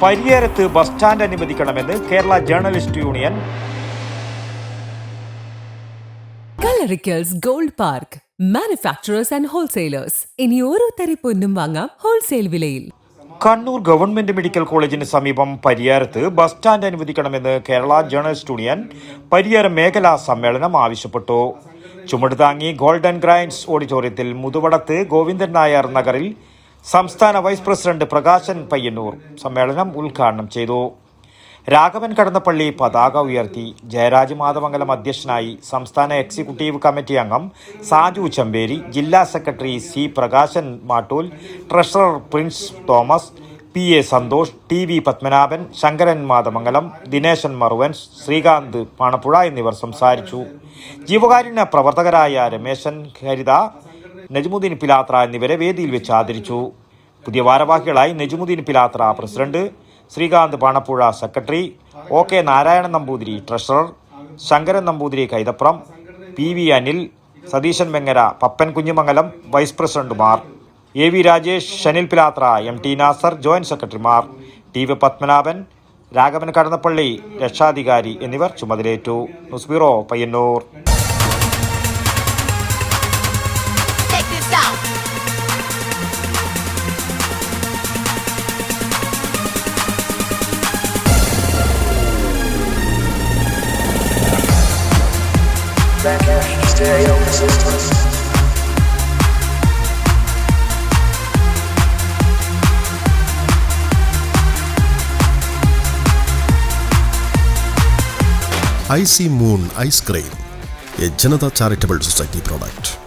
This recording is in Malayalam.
പരിയാരത്ത് ബസ് സ്റ്റാൻഡ് അനുവദിക്കണമെന്ന് Kerala journalist union. കലറിക്കൽസ് gold park, manufacturers and wholesalers. ഇനി ഓരോ തരി പൊന്നും വാങ്ങാം ഹോൾസെയിൽ വിലയിൽ. കണ്ണൂർ ഗവൺമെന്റ് മെഡിക്കൽ കോളേജിന് സമീപം പരിയാരത്ത് ബസ് സ്റ്റാൻഡ് അനുവദിക്കണമെന്ന് കേരള ജേർണലിസ്റ്റ് യൂണിയൻ പരിയാരം മേഖലാ സമ്മേളനം ആവശ്യപ്പെട്ടു. ചുമട് താങ്ങി ഗോൾഡൻ ഗ്രൈൻഡ്സ് ഓഡിറ്റോറിയത്തിൽ മുതുവടത്ത് ഗോവിന്ദൻ നായർ നഗറിൽ സംസ്ഥാന വൈസ് പ്രസിഡന്റ് പ്രകാശൻ പയ്യന്നൂർ സമ്മേളനം ഉദ്ഘാടനം ചെയ്തു. രാഘവൻ കടന്നപ്പള്ളി പതാക ഉയർത്തി. ജയരാജ് മാതമംഗലം അധ്യക്ഷനായി. സംസ്ഥാന എക്സിക്യൂട്ടീവ് കമ്മിറ്റി അംഗം സാജു ചെമ്പേരി, ജില്ലാ secretary C Prakashan Mattool, treasurer Prince Thomas, P A Santhosh, T V Padmanabhan, Sankaran Mathamangalam, Dineshan Maruvan, Sreekanth Panappuzha എന്നിവർ സംസാരിച്ചു. ജീവകാരുണ്യ പ്രവർത്തകരായ രമേശൻ ഹരിത, നജ്മുദ്ദീൻ പിലാത്ര എന്നിവരെ വേദിയിൽ വെച്ച് ആദരിച്ചു. പുതിയ ഭാരവാഹികളായി Najmuddin Pilathra president, Sreekanth Panappuzha secretary, O K Narayanan Namboothiri treasurer, Sankaran Namboothiri Kaithapram, P V Anil, Satheesan Vengara, Pappan Kunjumangalam vice പ്രസിഡന്റുമാർ, A V Rajesh, Shanil Pilathra, M T Nasar joint സെക്രട്ടറിമാർ, ടി വി പത്മനാഭൻ, രാഘവൻ കടന്നപ്പള്ളി രക്ഷാധികാരി എന്നിവർ ചുമതലയേറ്റു. News bureau, Payyanur. IC Moon Ice Cream, a Janata Charitable Society product.